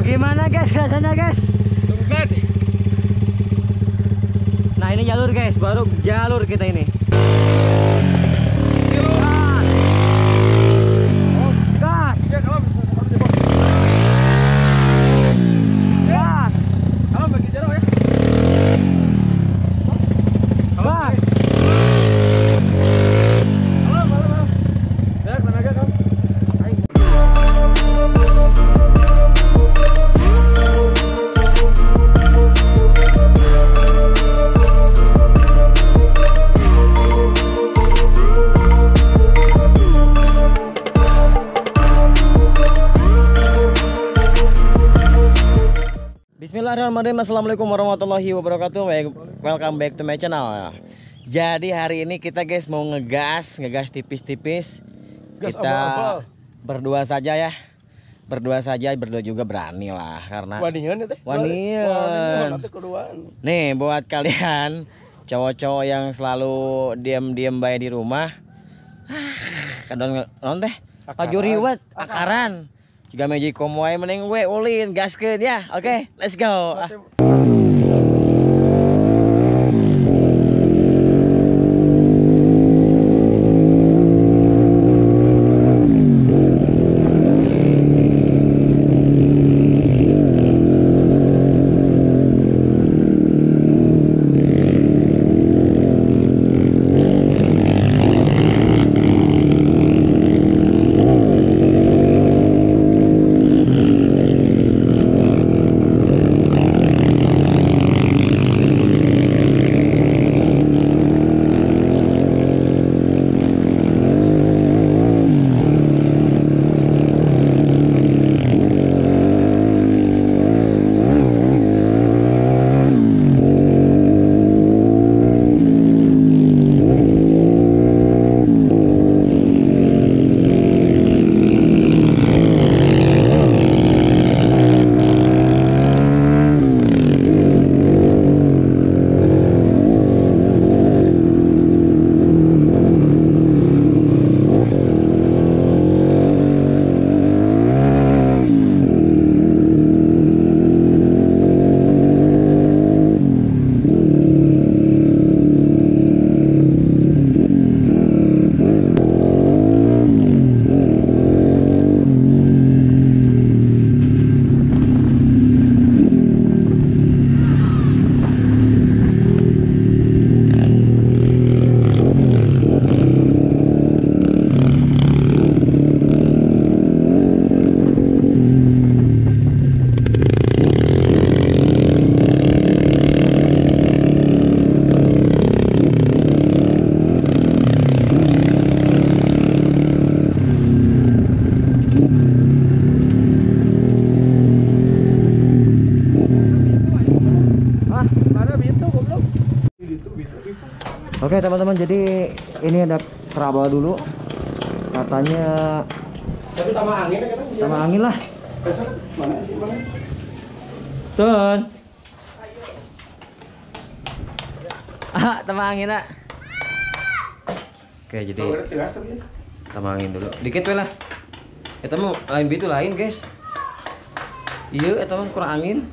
Gimana guys rasanya guys? Nah ini jalur guys, baru jalur kita ini. Gas. Gas. Kalau bagi jarak ya. Gas. Halo. Ya, tenaga kamu. Bismillahirrahmanirrahim. Assalamualaikum warahmatullahi wabarakatuh. Welcome back to my channel. Jadi hari ini kita guys mau ngegas tipis-tipis. Kita berdua saja ya. Berdua juga berani lah karena Wanian. Nih buat kalian cowok-cowok yang selalu diam-diam bae di rumah. Kadang non teh kajuriwat akaran. Juga meji komoy mending we ulin gaskeun ya. Oke, let's go. Oke teman-teman, jadi ini ada trouble dulu katanya. Tapi sama angin ya kan? Sama angin lah. Mana sih mana? Tun. Sama angin lah. Oke, jadi sama angin dulu. Dikit we lah. Eta mah lain bitu lain, guys. Iya, eta mah kurang angin.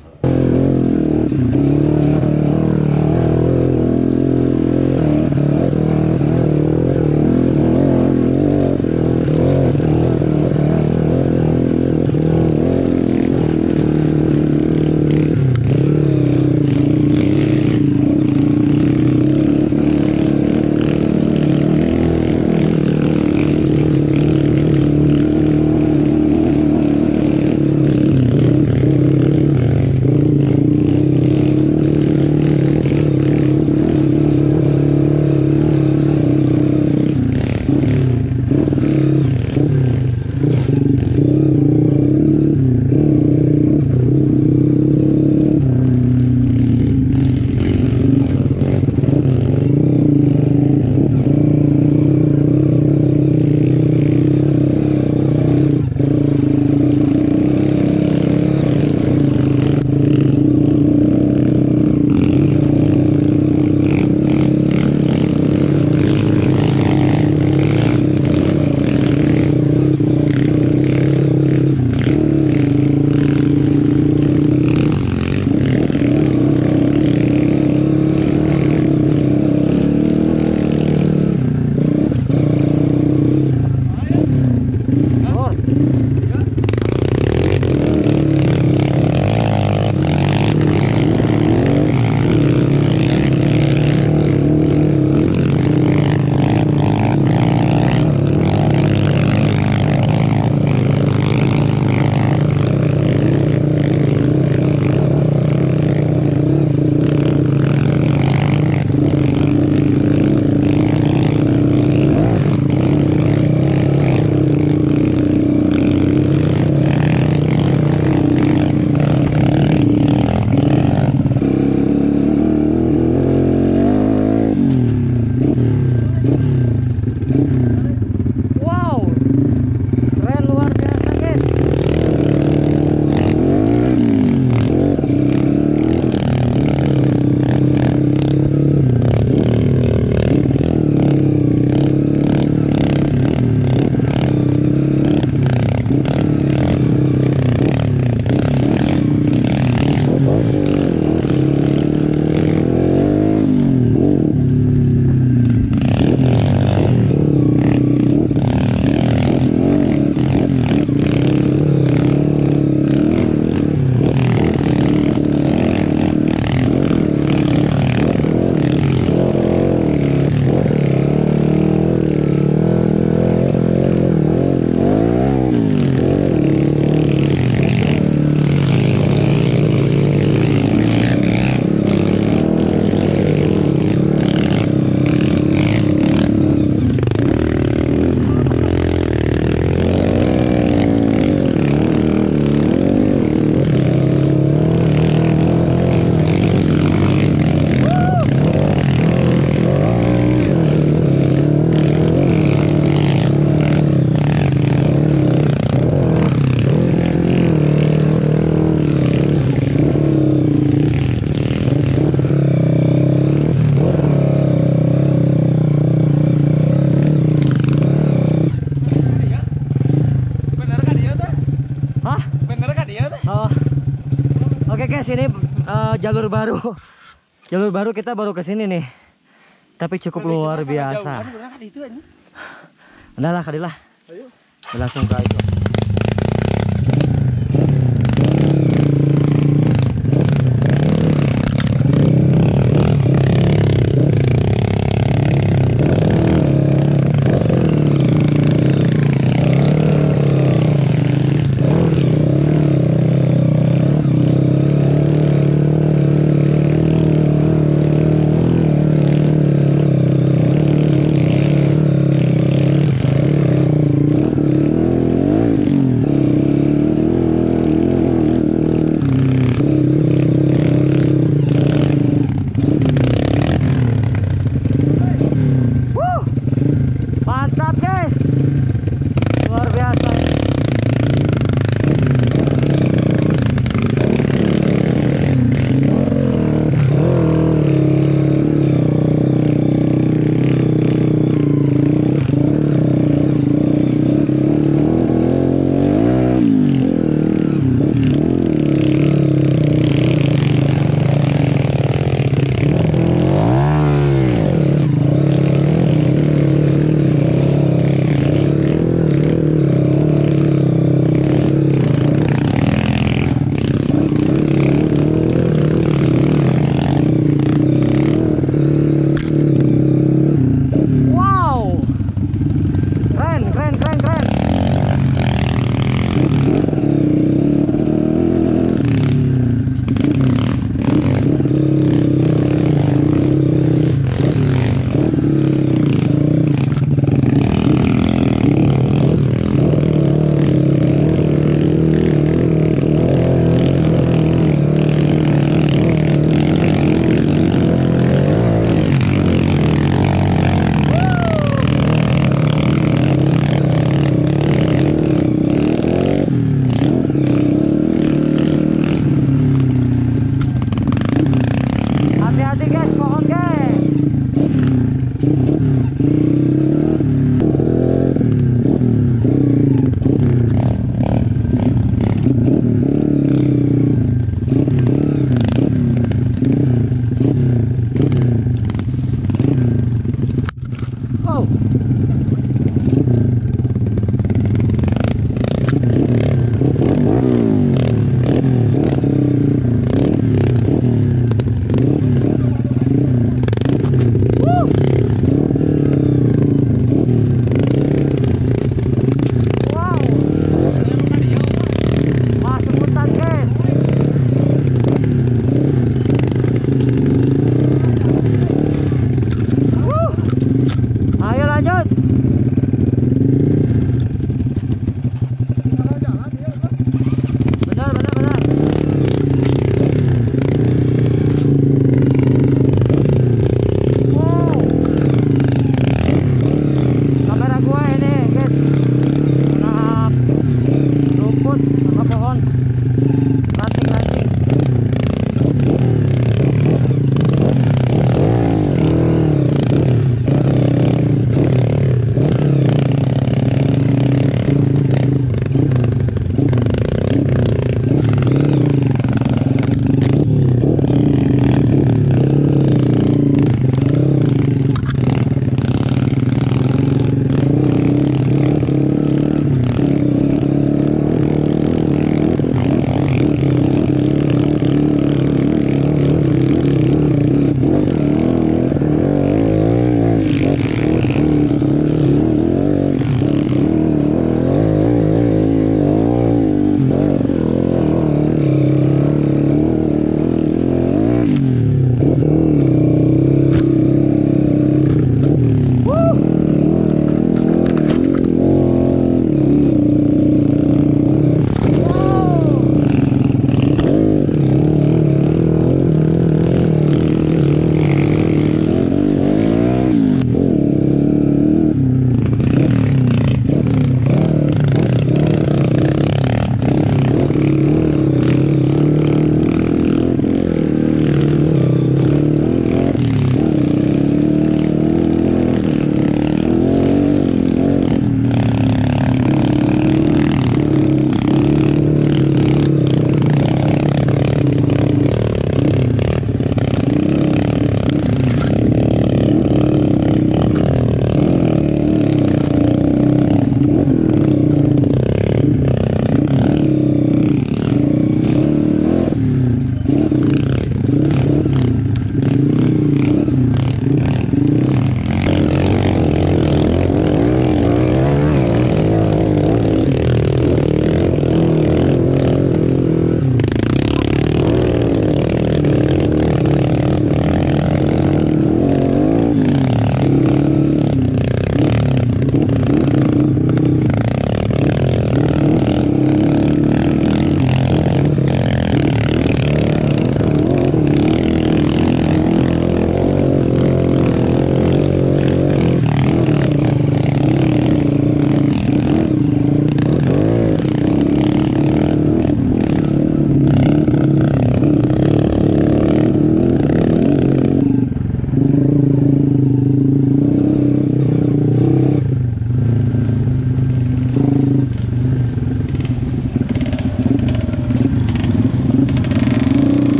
Wow, keren luar biasa guys. Hah? Bener kan dia teh? Oh. Oke guys, ini jalur baru. Jalur baru kita baru ke sini nih. Tapi cukup luar biasa. Udah lah, kadilah. Ayo. Langsung ke itu.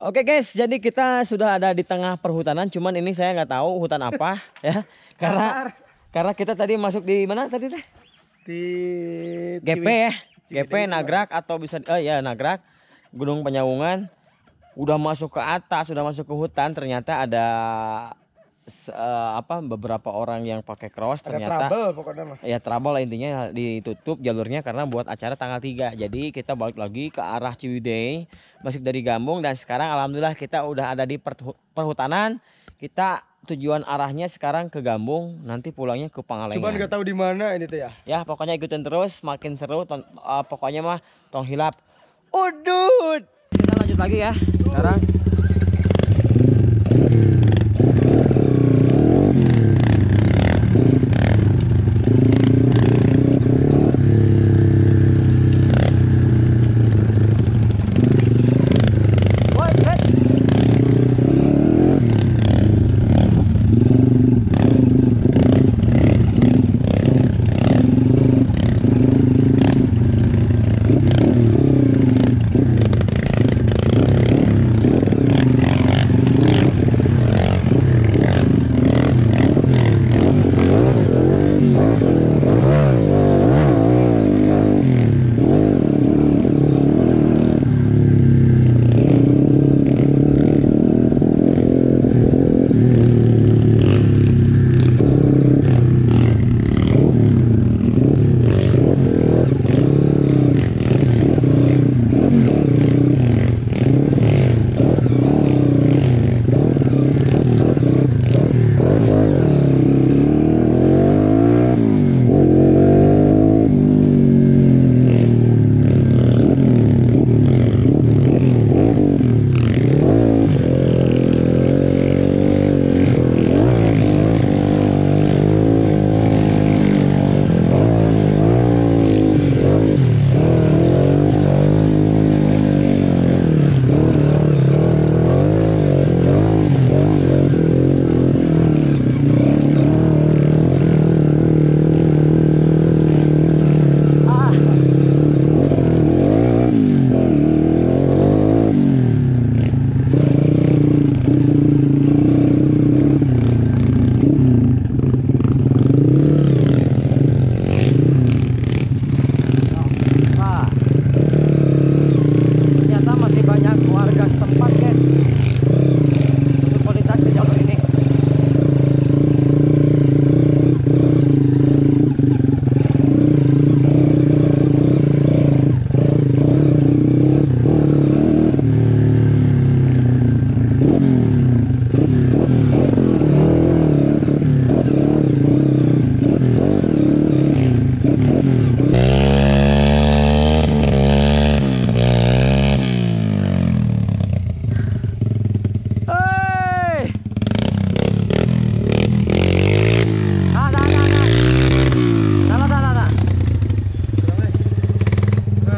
Oke guys, jadi kita sudah ada di tengah perhutanan. Cuman ini saya nggak tahu hutan apa ya. Karena kita tadi masuk di mana tadi teh? Di GP ya. GP Nagrak atau bisa ya Nagrak. Gunung Penyaungan. Udah masuk ke atas, sudah masuk ke hutan. Ternyata ada beberapa orang yang pakai cross. Ternyata trouble pokoknya mah. Ya trouble lah intinya, ditutup jalurnya karena buat acara tanggal 3. Jadi kita balik lagi ke arah Ciwidey, masuk dari Gambung, dan sekarang alhamdulillah kita udah ada di perhutanan. Kita tujuan arahnya sekarang ke Gambung, nanti pulangnya ke Pangalengan. Cuman nggak tahu di mana ini tuh ya. Ya pokoknya ikutin terus, makin seru. Pokoknya mah tong hilap. Udut. Kita lanjut lagi ya sekarang.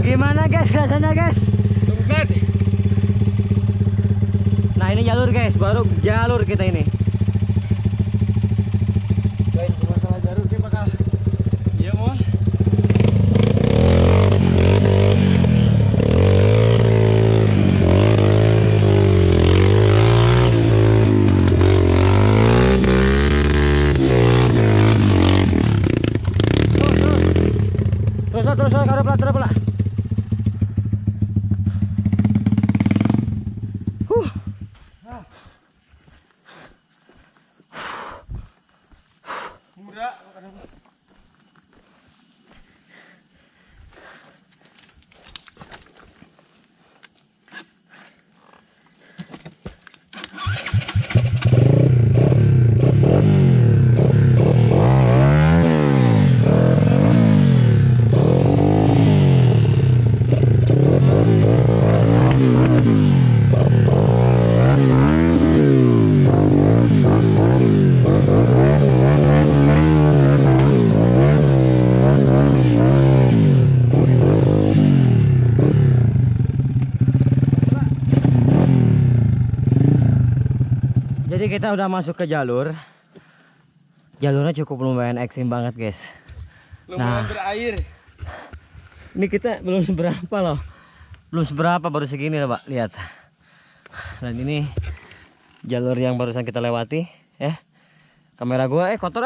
Gimana guys rasanya guys? Nah ini jalur guys, baru jalur kita ini. Baik, masalah jalur dia bakal. Iya mau. Terus kalau pelan. Murah. Jadi kita udah masuk ke jalur. Jalurnya cukup lumayan ekstrim banget guys. Lumayan berair. Ini kita belum seberapa loh. Belum seberapa, baru segini loh Pak. Lihat. Dan ini jalur yang barusan kita lewati ya. Kamera gua kotor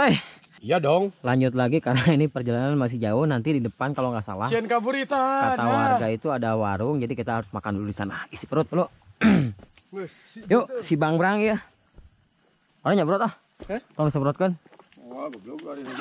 Iya dong. Lanjut lagi karena ini perjalanan masih jauh. Nanti di depan kalau nggak salah Sian kaburitan. kata warga itu ada warung, jadi kita harus makan dulu di sana. Isi perut dulu. Yuk, si Bang Brang ya. Orangnya brot Kalau bisa brot kan. Wah, goblok hari ini.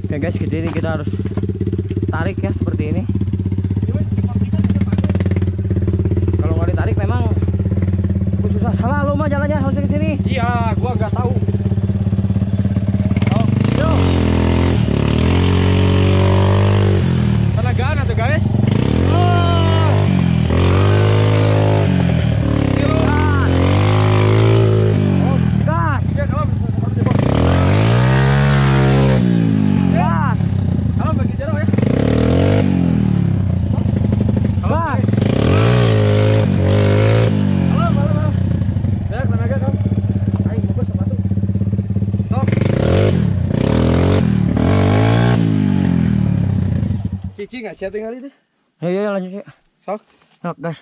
Oke guys, jadi ini kita harus tarik ya seperti ini. Kalau nggak ditarik memang susah. Salah lu mah jalannya harus ke sini. Iya, gua nggak tahu. Oh, yo. Tenagaan tuh guys. Cici nggak siap tinggal itu? Ayo lanjut yuk. Sok. Sok guys.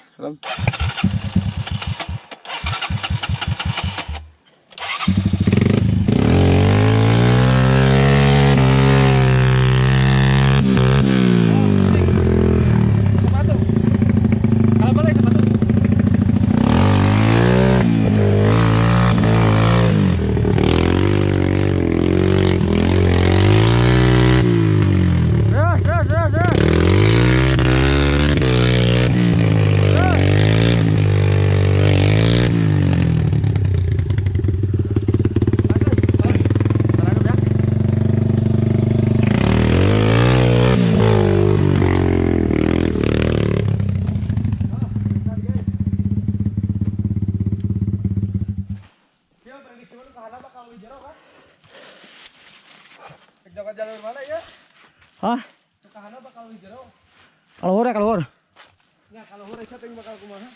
Jalur mana ya? Hah? Sukahana bakal hijau. Kalau hore. Ya kalau hore siapa yang bakal kumaha?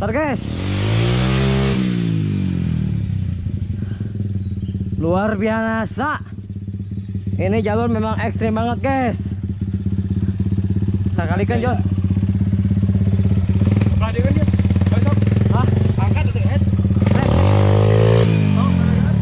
Guys, luar biasa. Ini jalur memang ekstrim banget guys. Sekali kan John. Belah dia kan dia. Besok. Hah? Angkat itu head. Oh, mana kan?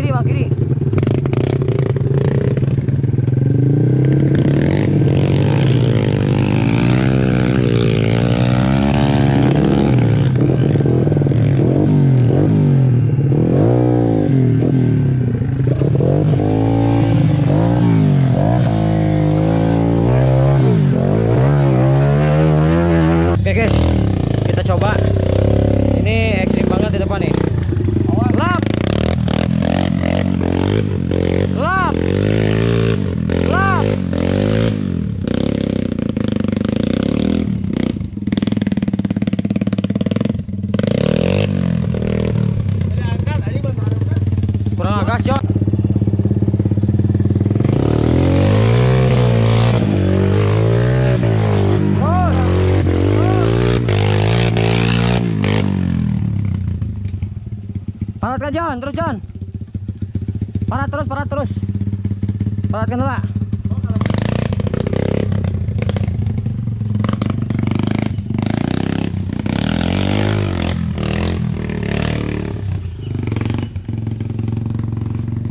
kiri, bang kiri. Oke guys, kita coba. Ini ekstrim banget di depan nih. Lap, lap, lap. Kurang agas, Cok. Paratkan John, terus John. Parat terus, parat terus. Paratkan dulu.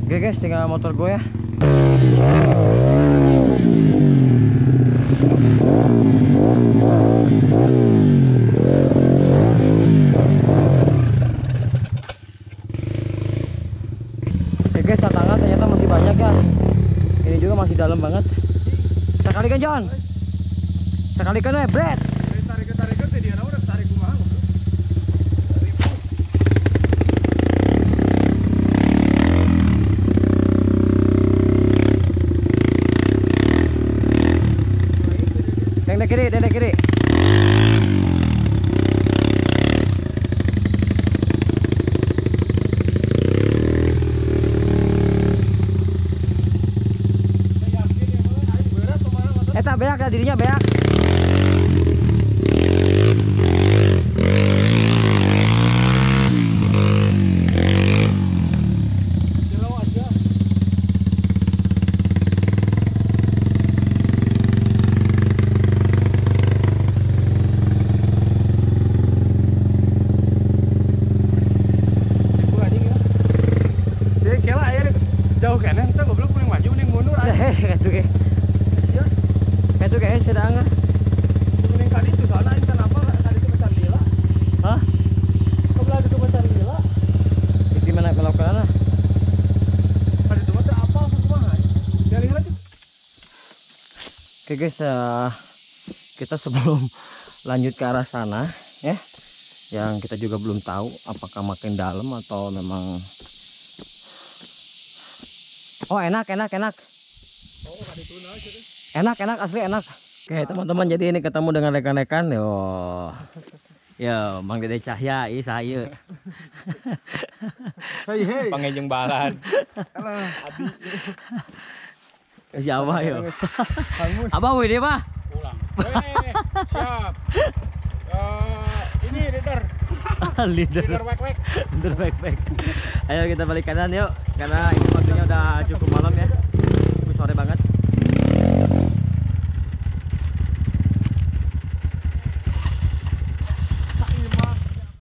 Oke guys, tinggal motor gue ya. Oke guys, tantangan ternyata masih banyak ya. Ini juga masih dalam banget. Kita kalikan John. Kita kalikan we, Brad. Tarik teh dia udah tarik kumaha. Dendek kiri. Eta beak ya, dirinya beak. Jauh kene teh goblok mending maju mending mundur aja. Kayak tuh guys, sedang. Mending kali itu soalnya itu kenapa kali itu besar gila. Hah? Kebelah itu besar gila. Di mana belokan lah? Kali itu mah teh apa kumaha? Dari lagi. Oke guys, kita sebelum lanjut ke arah sana ya, yang kita juga belum tahu apakah makin dalam atau memang. Oh enak. Oh, kali itu nah gitu. Enak asli enak. Oke teman-teman, jadi ini ketemu dengan rekan-rekan. Yo Mang Dede Cahya saya. Hei. Pangejeng balan. Alah, abi. Siapa yo? Hangus. Abah wih dia mah. Pulang. Siap. Ini leader. Leader Wek-wek. baik. Ayo kita balik kanan yuk, karena ini waktunya udah cukup malam ya.